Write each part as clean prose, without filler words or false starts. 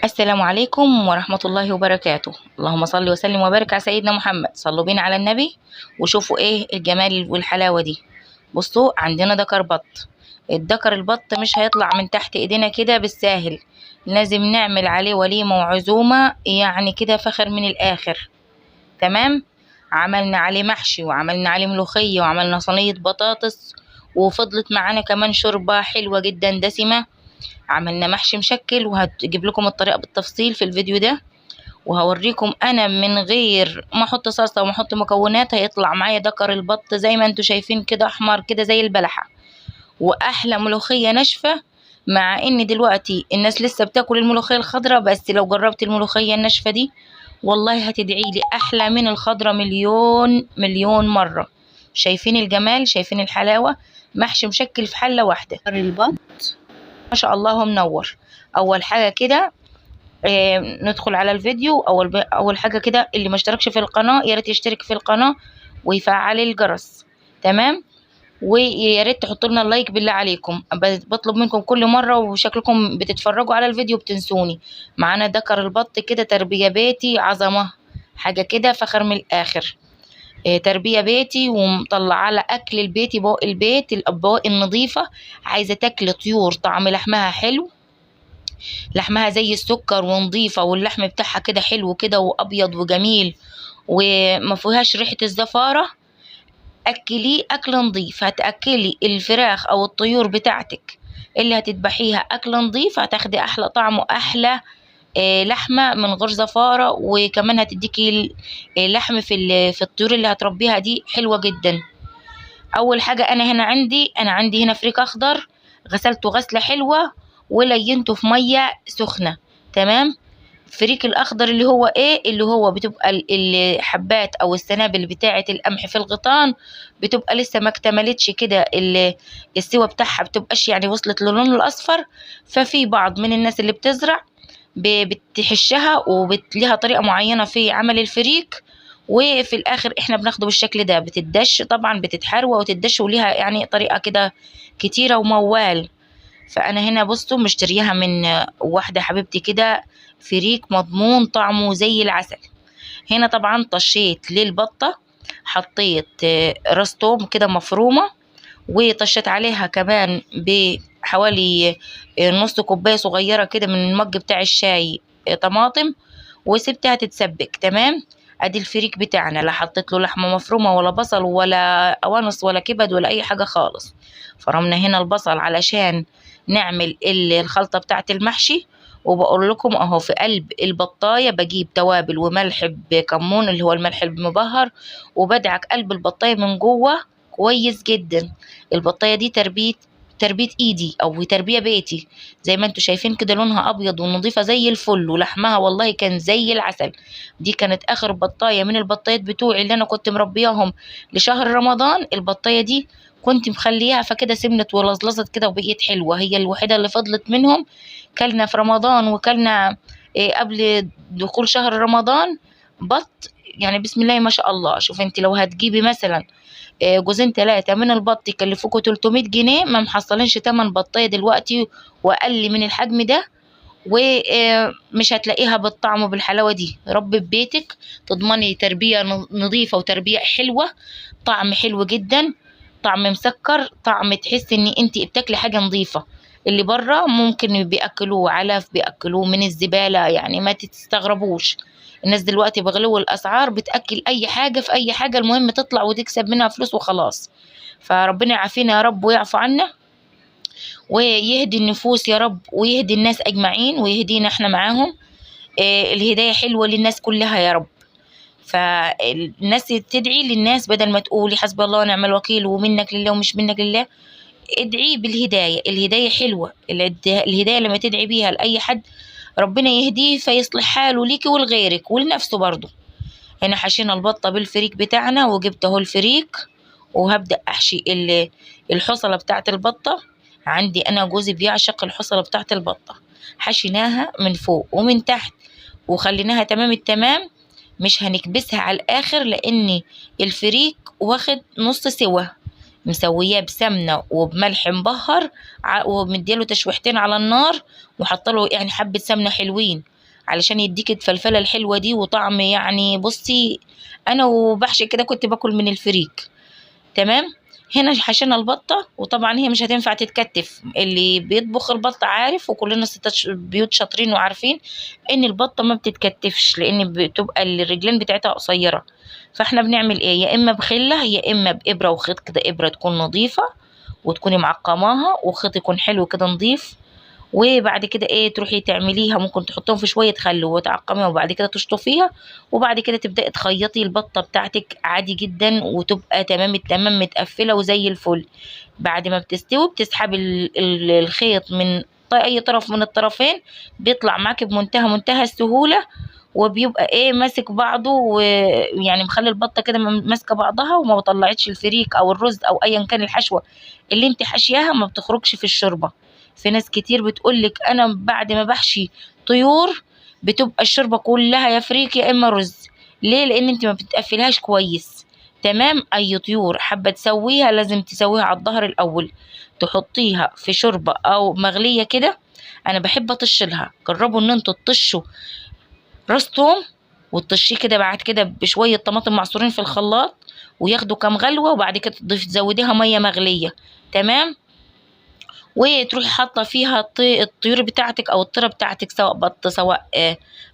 السلام عليكم ورحمة الله وبركاته. اللهم صل وسلم وبارك على سيدنا محمد. صلوا بينا على النبي وشوفوا ايه الجمال والحلاوة دي. بصوا عندنا دكر بط. الدكر البط مش هيطلع من تحت ايدينا كده بالساهل، لازم نعمل عليه وليمة وعزومة، يعني كده فخر من الاخر. تمام. عملنا عليه محشي وعملنا عليه ملوخية وعملنا صينية بطاطس، وفضلت معانا كمان شوربة حلوة جدا دسمة. عملنا محشي مشكل، وهجيب لكم الطريقة بالتفصيل في الفيديو ده، وهوريكم انا من غير ما احط صلصة وما احط مكونات هيطلع معايا دكر البط زي ما انتوا شايفين كده، احمر كده زي البلحة، واحلى ملوخية ناشفة. مع ان دلوقتي الناس لسه بتاكل الملوخية الخضراء، بس لو جربت الملوخية الناشفة دي والله هتدعي لي احلى من الخضراء مليون مليون مرة. شايفين الجمال، شايفين الحلاوة، محشي مشكل في حلة واحدة. دكر البط ما شاء الله هو منور. اول حاجة كده ندخل على الفيديو. اول حاجه كده، اللي ما اشتركش في القناه يا ريت يشترك في القناه ويفعل الجرس. تمام. ويا ريت تحطوا لنا اللايك بالله عليكم، بطلب منكم كل مره وشكلكم بتتفرجوا على الفيديو بتنسوني. معانا دكر البط كده تربيه بيتي عظمه، حاجه كده فخر من الاخر. تربيه بيتي ومطلعه على اكل البيتي، بواقي البيت، الاطباق النظيفه. عايزه تاكل طيور طعم لحمها حلو، لحمها زي السكر ونظيفة، واللحم بتاعها كده حلو كده وأبيض وجميل وما فيهاش ريحة الزفارة. أكليه أكل نظيف. هتأكلي الفراخ أو الطيور بتاعتك اللي هتذبحيها أكل نظيف، هتاخدي أحلى طعم وأحلى لحمة من غير زفارة. وكمان هتديكي لحم في الطيور اللي هتربيها دي حلوة جدا. أول حاجة أنا عندي هنا فريك أخضر، غسلته غسلة حلوة ولينته في مية سخنة. تمام. فريك الاخضر اللي هو بتبقى الحبات او السنابل بتاعه القمح في الغيطان، بتبقى لسه ما اكتملتش كده السوى بتاعها، بتبقاش يعني وصلت للون الاصفر. ففي بعض من الناس اللي بتزرع بتحشها وليها طريقه معينه في عمل الفريك، وفي الاخر احنا بناخده بالشكل ده. بتدش طبعا، بتتحروى وتدش، وليها يعني طريقه كده كتيره وموال. فانا هنا بصوا مشتريها من واحده حبيبتي كده، فريك مضمون طعمه زي العسل. هنا طبعا طشيت للبطه، حطيت راس توم كده مفرومه، وطشيت عليها كمان بحوالي نص كوبايه صغيره كده من المج بتاع الشاي طماطم، وسبتها تتسبك. تمام. ادي الفريك بتاعنا، لا حطيت له لحمه مفرومه ولا بصل ولا قوانص ولا كبد ولا اي حاجه خالص. فرمنا هنا البصل علشان نعمل الخلطه بتاعه المحشي. وبقول لكم اهو في قلب البطايه بجيب توابل وملح بكمون اللي هو الملح المبهر، وبدعك قلب البطايه من جوه كويس جدا. البطايه دي تربيه ايدي او تربيه بيتي، زي ما انتوا شايفين كده لونها ابيض ونظيفه زي الفل، ولحمها والله كان زي العسل. دي كانت اخر بطايه من البطايات بتوعي اللي انا كنت مربياهم لشهر رمضان. البطايه دي كنت مخليها فكده سمنت ولزلزت كده وبقيت حلوه، هي الوحيده اللي فضلت منهم. كلنا في رمضان وكلنا قبل دخول شهر رمضان بط. يعني بسم الله ما شاء الله. شوف انت لو هتجيبي مثلا جوزين ثلاثة من البط يكلفوكوا 300 جنيه، ما محصلينش تمن بطاية دلوقتي وأقل من الحجم ده. ومش هتلاقيها بالطعم وبالحلاوة دي. ربي ببيتك تضمني تربية نظيفة وتربية حلوة، طعم حلو جدا، طعم مسكر، طعم تحس ان انت بتاكلي حاجة نظيفة. اللي بره ممكن بياكلوه علف، بياكلوه من الزبالة، يعني ما تستغربوش. الناس دلوقتي بغلو الاسعار بتاكل اي حاجة في اي حاجة، المهم تطلع وتكسب منها فلوس وخلاص. فربنا يعافينا يا رب ويعفو عنا ويهدي النفوس يا رب، ويهدي الناس أجمعين ويهدينا احنا معاهم. الهداية حلوة للناس كلها يا رب. فالناس تدعي للناس بدل ما تقولي حسب الله ونعم الوكيل ومنك لله ومش منك لله. ادعي بالهداية، الهداية حلوة. الهداية لما تدعي بيها لأي حد ربنا يهديه فيصلح حاله ليكي ولغيرك ولنفسه برضه. هنا حشينا البطة بالفريك بتاعنا، وجبت اهو الفريك، وهبدأ أحشي الحصلة بتاعت البطة. عندي أنا جوزي بيعشق الحصلة بتاعت البطة. حشيناها من فوق ومن تحت وخليناها تمام التمام. مش هنكبسها على الآخر لأن الفريك واخد نص سوا، مسوياه بسمنه وبملح مبهر، ومديله تشويحتين على النار، وحاطه يعني حبه سمنه حلوين علشان يديك الفلفله الحلوه دي وطعم. يعني بصي انا وبحشي كده كنت باكل من الفريك. تمام. هنا حشينا البطة، وطبعا هي مش هتنفع تتكتف، اللي بيطبخ البطة عارف، وكلنا ستات بيوت شاطرين وعارفين ان البطة ما بتتكتفش، لان بتبقى الرجلين بتاعتها قصيرة. فاحنا بنعمل ايه؟ يا اما بخلة يا اما بإبرة وخيط كده، إبرة تكون نظيفة وتكوني معقماها، وخيط يكون حلو كده نظيف. وبعد كده ايه تروحي تعمليها، ممكن تحطهم في شويه خل وتعقميها، وبعد كده تشطفيها، وبعد كده تبداي تخيطي البطه بتاعتك عادي جدا، وتبقى تمام التمام متقفله وزي الفل. بعد ما بتستوي بتسحبي الخيط من اي طرف من الطرفين، بيطلع معاكي بمنتهى السهوله، وبيبقى ايه ماسك بعضه، ويعني مخلي البطه كده ماسكه بعضها، وما بطلعتش الفريك او الرز او ايا كان الحشوه اللي انت حاشياها ما بتخرجش في الشوربه. في ناس كتير بتقولك انا بعد ما بحشي طيور بتبقى الشوربه كلها يا فريك يا اما رز. ليه؟ لان انت ما بتقفلهاش كويس. تمام. اي طيور حابه تسويها لازم تسويها على الظهر الاول، تحطيها في شوربه او مغليه كده. انا بحب اطش لها، جربوا ان انتوا تطشوا راس توم وتطشيه كده بعد كده بشويه طماطم معصورين في الخلاط، وياخدوا كام غلوه، وبعد كده تزوديها ميه مغليه. تمام. وتروحي حاطه فيها الطيور بتاعتك او الطيره بتاعتك، سواء بط سواء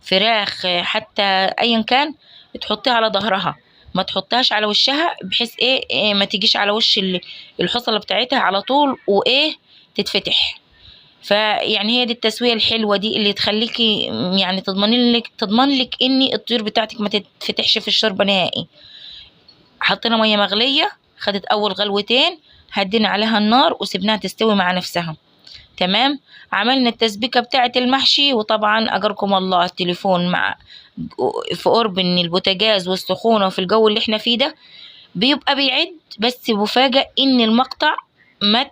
فراخ، حتى ايا كان، تحطيها على ظهرها، ما تحطهاش على وشها، بحيث ايه ما تجيش على وش الحصله بتاعتها على طول وايه تتفتح. فيعني هي دي التسويه الحلوه دي اللي تخليكي يعني تضمن لك ان الطيور بتاعتك ما تتفتحش في الشوربه نهائي. حطينا ميه مغليه، خدت اول غلوتين، هدينا عليها النار وسبناها تستوي مع نفسها. تمام. عملنا التسبيكه بتاعه المحشي، وطبعا اجركم الله التليفون مع في قرب ان البوتاجاز والسخونه وفي الجو اللي احنا فيه ده بيبقى بيعد، بس بفاجئ ان المقطع ما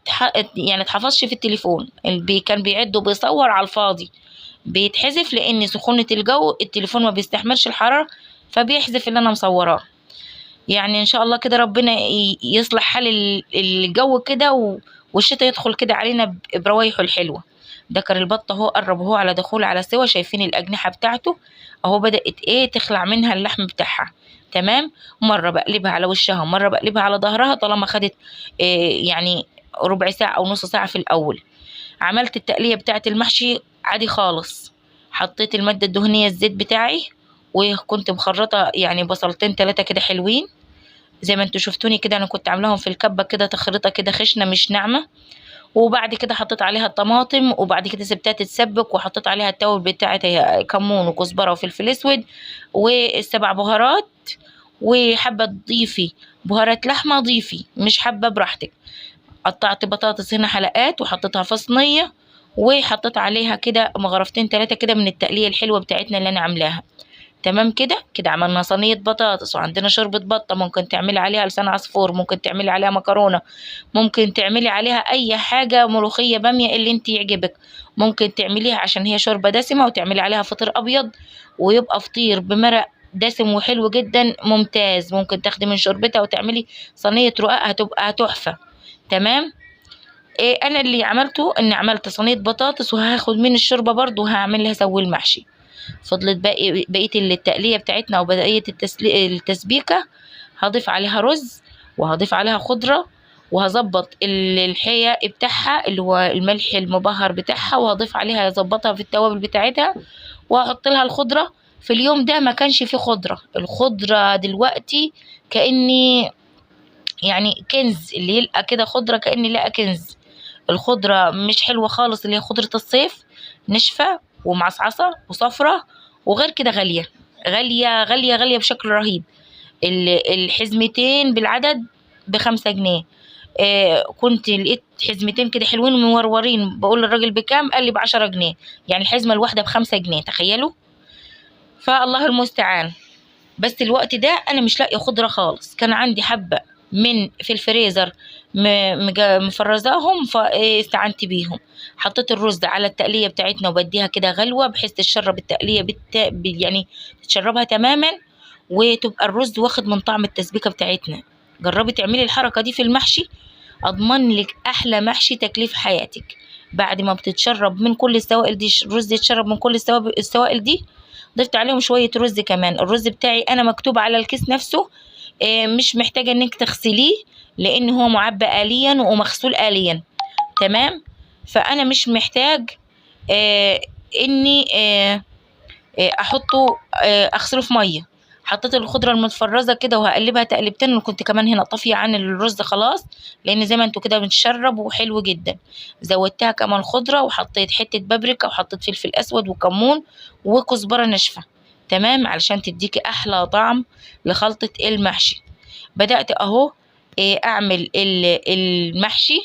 يعني اتحفظش في التليفون. اللي كان بيعد وبيصور على الفاضي بيتحذف، لان سخونه الجو التليفون ما بيستحملش الحراره، فبيحذف اللي انا مصوراه. يعني ان شاء الله كده ربنا يصلح حال الجو كده، والشتاء يدخل كده علينا بروايحه الحلوه. دكر البط اهو قرب اهو على دخول على سوا، شايفين الاجنحه بتاعته اهو بدات تخلع منها اللحم بتاعها. تمام. مره بقلبها على وشها ومره بقلبها على ظهرها، طالما خدت يعني ربع ساعه او نص ساعه في الاول. عملت التقليه بتاعه المحشي عادي خالص، حطيت الماده الدهنيه الزيت بتاعي، وكنت مخرطه يعني بصلتين 3 كده حلوين زي ما انتوا شفتوني كده. انا كنت عاملاهم في الكبه كده تخريطه كده خشنه مش ناعمه. وبعد كده حطيت عليها الطماطم، وبعد كده سبتها تتسبك، وحطيت عليها التوابل بتاعتها كمون وكزبره وفلفل اسود والسبع بهارات. وحابه تضيفي بهارات لحمه ضيفي، مش حابه براحتك. قطعت بطاطس هنا حلقات وحطيتها في صينيه، وحطيت عليها كده مغرفتين 3 كده من التقليه الحلوه بتاعتنا اللي انا عاملاها. تمام. كده كده عملنا صينية بطاطس، وعندنا شوربة بطة، ممكن تعملي عليها لسان عصفور، ممكن تعملي عليها مكرونة، ممكن تعملي عليها أي حاجة، ملوخية، بامية، اللي انت يعجبك ممكن تعمليها، عشان هي شوربة دسمة، وتعملي عليها فطير أبيض ويبقى فطير بمرق دسم وحلو جدا ممتاز. ممكن تاخدي من شوربتها وتعملي صينية رقاق هتبقى تحفة. تمام. إيه أنا اللي عملته إني عملت صينية بطاطس، وهاخد من الشوربة برضو وهعمل لها سوي المحشي. فضلت بقية التقلية بتاعتنا وبقية التسبيكة، هضيف عليها رز وهضيف عليها خضرة، وهظبط الحياء بتاعها اللي هو الملح المبهر بتاعها، وهضيف عليها اظبطها في التوابل بتاعتها، وهحط لها الخضرة. في اليوم ده ما كانش فيه خضرة، الخضرة دلوقتي كأني يعني كنز، اللي يلقى كده خضرة كأني لقى كنز. الخضرة مش حلوة خالص، اللي هي خضرة الصيف، ناشفة ومعصعصة وصفرة، وغير كده غالية غالية غالية غالية بشكل رهيب. الحزمتين بالعدد ب5 جنيه. كنت لقيت حزمتين كده حلوين مورورين، بقول للراجل بكام؟ قال لي ب10 جنيه، يعني الحزمة الواحدة ب5 جنيه، تخيلوا. فالله المستعان. بس الوقت ده انا مش لاقيه خضره خالص. كان عندي حبه من في الفريزر مفرزاهم، فاستعنت بيهم. حطيت الرز على التقليه بتاعتنا وبديها كده غلوه، بحيث تشرب التقليه يعني تشربها تماما، وتبقى الرز واخد من طعم التسبيكه بتاعتنا. جربي تعملي الحركة دي في المحشي، اضمن لك احلى محشي تكليف حياتك. بعد ما بتتشرب من كل السوائل دي، الرز يتشرب من كل السوائل دي، ضفت عليهم شوية رز كمان. الرز بتاعي انا مكتوب على الكيس نفسه مش محتاجة انك تغسليه، لان هو معبى آليا ومغسول آليا. تمام. فانا مش محتاج اني احطه اغسله في ميه. حطيت الخضره المتفرزه كده وهقلبها تقلبتين، وكنت كمان هنا طافيه عن الرز خلاص، لان زي ما انتوا كده بنشرب وحلو جدا. زودتها كمان خضره، وحطيت حته بابريكا، وحطيت فلفل اسود وكمون وكزبره ناشفه. تمام، علشان تديكي احلى طعم لخلطه المحشي. بدات اهو اعمل المحشي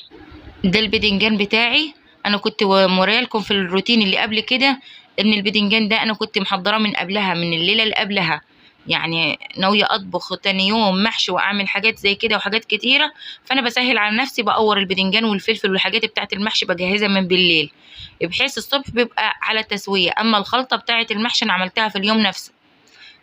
ده. البدنجان بتاعي انا كنت موريالكم في الروتين اللي قبل كده ان البدنجان ده انا كنت محضراه من قبلها، من الليله اللي قبلها، يعني ناويه اطبخ تاني يوم محشي واعمل حاجات زي كده وحاجات كتيره. فانا بسهل على نفسي، بقور البدنجان والفلفل والحاجات بتاعه المحشي بجهزها من بالليل، بحيث الصبح بيبقى على تسويه. اما الخلطه بتاعه المحشي انا عملتها في اليوم نفسه.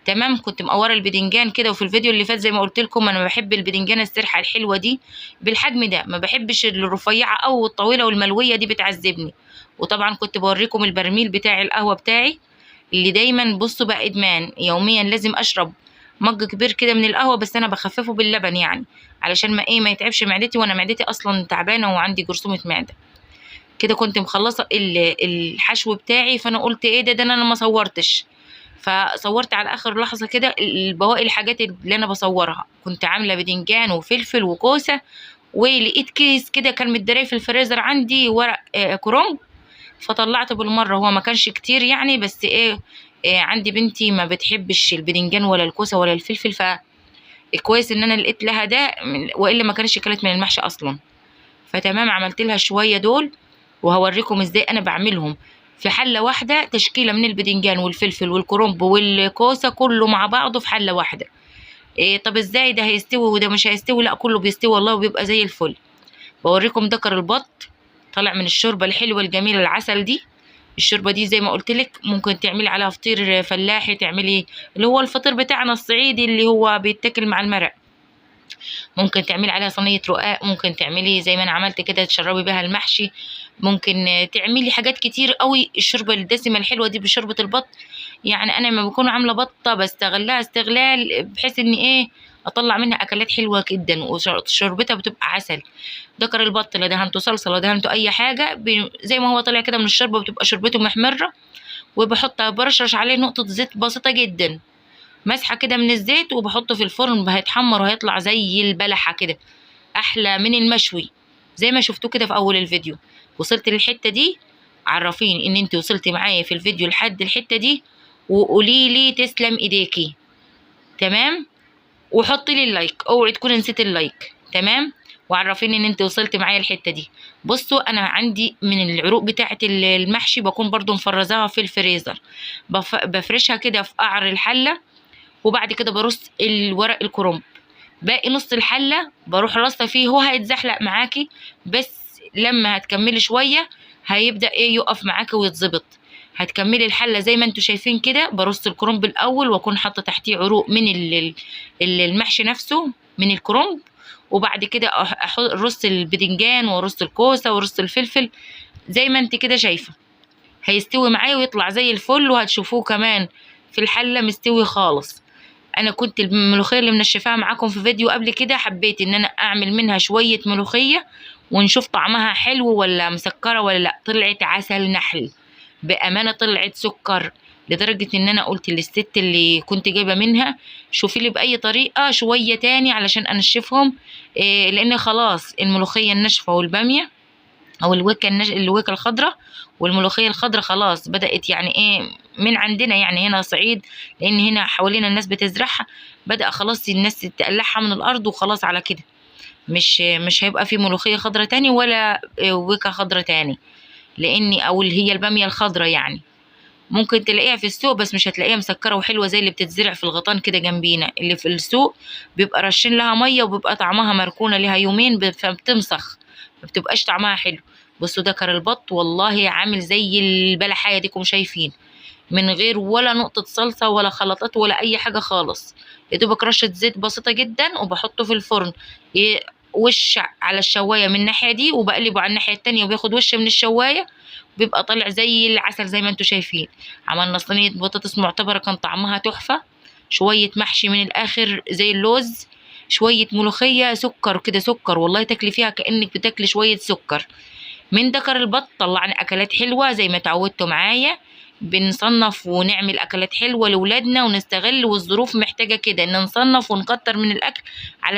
تمام. كنت مقوره البدنجان كده، وفي الفيديو اللي فات زي ما قلت لكم انا بحب البدنجان السرحه الحلوه دي بالحجم ده، ما بحبش الرفيعه او الطويله والملويه دي بتعذبني. وطبعا كنت بوريكم البرميل بتاع القهوه بتاعي اللي دايما بصوا بقى ادمان، يوميا لازم اشرب مج كبير كده من القهوه، بس انا بخففه باللبن يعني علشان ما يتعبش معدتي، وانا معدتي اصلا تعبانه وعندي جرثومه معده كده. كنت مخلصه الحشو بتاعي، فانا قلت ايه ده انا ما صورتش، فصورت على اخر لحظه كده البواقي الحاجات اللي انا بصورها. كنت عامله بدنجان وفلفل وكوسه، ولقيت كيس كده كان متداري في الفريزر عندي ورق كرنب، فطلعته بالمره. هو ما كانش كتير يعني، بس عندي بنتي ما بتحبش البدنجان ولا الكوسه ولا الفلفل، فكويس ان انا لقيت لها ده، والا ما كانش كلت من المحشي اصلا. فتمام، عملت لها شويه دول، وهوريكم ازاي انا بعملهم في حله واحده، تشكيله من البدنجان والفلفل والكرنب والكوسه كله مع بعضه في حله واحده. طب ازاي ده هيستوي وده مش هيستوي؟ لا كله بيستوي والله، وبيبقى زي الفل. بوريكم دكر البط طالع من الشوربه الحلوه الجميله العسل دي. الشوربه دي زي ما قلت لك ممكن تعملي عليها فطير فلاحي، تعملي اللي هو الفطير بتاعنا الصعيدي اللي هو بيتاكل مع المرق، ممكن تعملي عليها صينيه رقاق، ممكن تعملي زي ما انا عملت كده تشربي بها المحشي، ممكن تعملي حاجات كتير قوي. الشوربه الدسمه الحلوه دي بشوربه البط، يعني انا لما بكون عامله بطه بستغلها استغلال بحيث ان اطلع منها اكلات حلوه جدا، وشوربتها بتبقى عسل. دكر البط لا دهنته صلصه لا دهنته اي حاجه، زي ما هو طالع كده من الشوربه بتبقى شوربته محمره، وبحط برشرش عليه نقطه زيت بسيطه جدا، مسحه كده من الزيت، وبحطه في الفرن هيتحمر وهيطلع زي البلحه كده، احلى من المشوي زي ما شفتوه كده في اول الفيديو. وصلت للحته دي، عرفيني ان انت وصلتي معايا في الفيديو لحد الحته دي، وقولي لي تسلم ايديكي. تمام، وحطي لي اللايك، اوعي تكوني نسيت اللايك. تمام، وعرفيني ان انت وصلت معايا الحته دي. بصوا انا عندي من العروق بتاعه المحشي بكون برضو مفرزاها في الفريزر، بفرشها كده في قعر الحله، وبعد كده برص الورق الكرنب. باقي نص الحله بروح رصه فيه، هو هيتزحلق معاكي بس لما هتكملي شويه هيبدا يقف معاكي ويتظبط. هتكملي الحله زي ما انتوا شايفين كده، برص الكرنب الاول واكون حاطه تحتيه عروق من المحشي نفسه من الكرنب، وبعد كده ارص البدنجان وارص الكوسه وارص الفلفل زي ما انت كده شايفه. هيستوي معايا ويطلع زي الفل، وهتشوفوه كمان في الحله مستوي خالص. انا كنت الملوخيه اللي منشفاها معاكم في فيديو قبل كده، حبيت ان انا اعمل منها شويه ملوخيه ونشوف طعمها حلو ولا مسكره ولا لا. طلعت عسل نحل بامانه، طلعت سكر، لدرجه ان انا قلت للست اللي كنت جايبه منها شوفي لي باي طريقه شويه تاني علشان انشفهم، لان خلاص الملوخيه الناشفه والباميه او الويكه الخضراء والملوخيه الخضراء خلاص بدات يعني من عندنا يعني هنا صعيد، لان هنا حوالينا الناس بتزرعها، بدا خلاص الناس تقلعها من الارض وخلاص على كده. مش هيبقى في ملوخيه خضراء تاني ولا ويكه خضراء تاني، لاني او اللي هي الباميه الخضراء يعني ممكن تلاقيها في السوق، بس مش هتلاقيها مسكره وحلوه زي اللي بتتزرع في الغيطان كده جنبينا. اللي في السوق بيبقى رشين لها ميه وبيبقى طعمها مركونه لها يومين فبتمسخ، ما بتبقاش طعمها حلو. بصوا دكر البط والله عامل زي البلحايه ديكم شايفين، من غير ولا نقطة صلصة ولا خلطات ولا أي حاجة خالص، يا دوبك رشة زيت بسيطة جدا، وبحطه في الفرن وش على الشواية من الناحية دي، وبقلبه على الناحية التانية وبياخد وش من الشواية، بيبقى طالع زي العسل زي ما انتوا شايفين. عملنا صينية بطاطس معتبرة كان طعمها تحفة، شوية محشي من الآخر زي اللوز، شوية ملوخية سكر كده، سكر والله تاكلي فيها كأنك بتاكلي شوية سكر. من دكر البط طلعنا أكلات حلوة زي ما اتعودتوا معايا، بنصنف ونعمل أكلات حلوة لولادنا ونستغل، والظروف محتاجة كده إن نصنف ونكتر من الأكل علشان